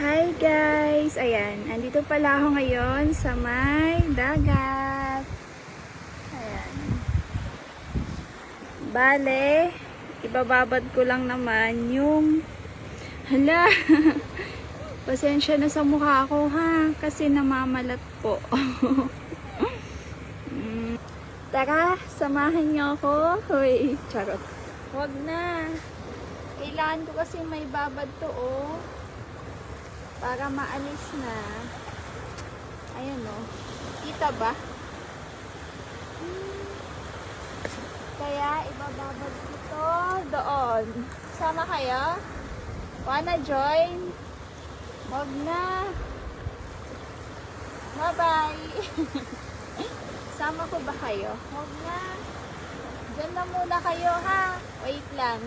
Hi guys! Ayan, andito pala ako ngayon sa may dagat. Ayan. Bale, ibababad ko lang naman yung... Hala! Pasensya na sa mukha ko ha, kasi namamalat po. Tara, samahan niyo ako. Hoy, charot. Huwag na. Kailangan ko kasi may babad to oh. Para maalis na. Ayan o. Kita ba? Kaya ibababad ito doon. Sama kayo? Wanna join? Wag na. Bye-bye. Sama ko ba kayo? Wag na. Diyan na muna kayo ha. Wait lang.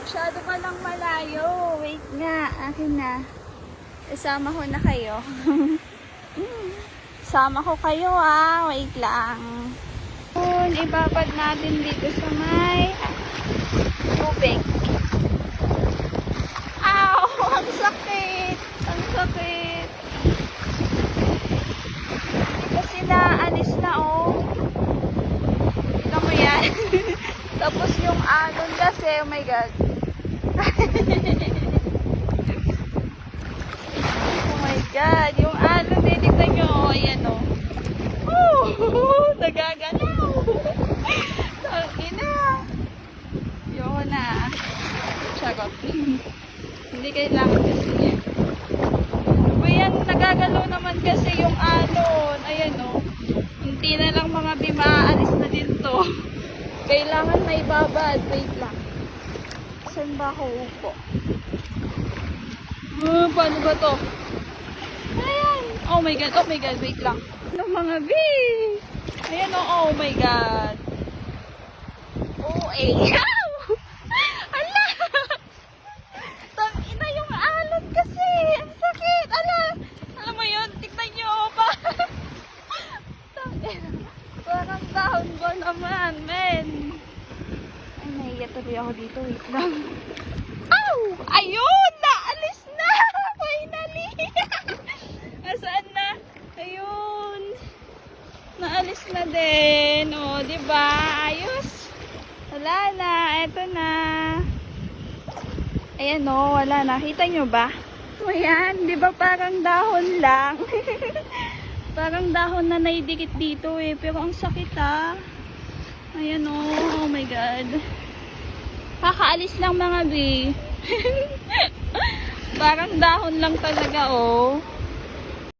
Masyado pa lang malayo. Wait nga, akin na. Isama ko na kayo. Sama ko kayo ah. Wait lang. Ibabad natin dito sa may tubig. Ow! Ang sakit! Ang sakit! Kasi naalis na oh. Tignan mo yan. Tapos yung alon kasi, oh my god. Oh my god, yung alon, titignan nyo, ayan o. Oh, nagagalaw. Ina. Yoko na. Charot. Hindi kailangan kasi yan. Ano yan, nagagalaw naman kasi yung alon. Ayan o. Hindi na lang mga bimaalis na din to. Kailangan na ibabad. Wait lang. Saan ba ako upo? Paano ba to? Ayan. Oh my god, oh my god, wait lang. Anong mga bee? Ayan oh my god. Oh eh. Ala! Tangina yung alon kasi. Ang sakit. Ala! Alam mo yun, tignan nyo pa. Tangina. Parang dahon ko naman, men. Ay, nahiya tuloy ako dito. Wait lang. Ow! Ayun! Naalis na! Finally! Asaan na? Ayun! Naalis na din. O, diba? Ayos! Wala na. Eto na. Ayan o, wala na. Kita nyo ba? O yan, diba parang dahon lang? Parang dahon na naidikit dito eh. Pero ang sakit ha. Ayan oh my god. Kakaalis lang mga bi. Parang dahon lang talaga oh.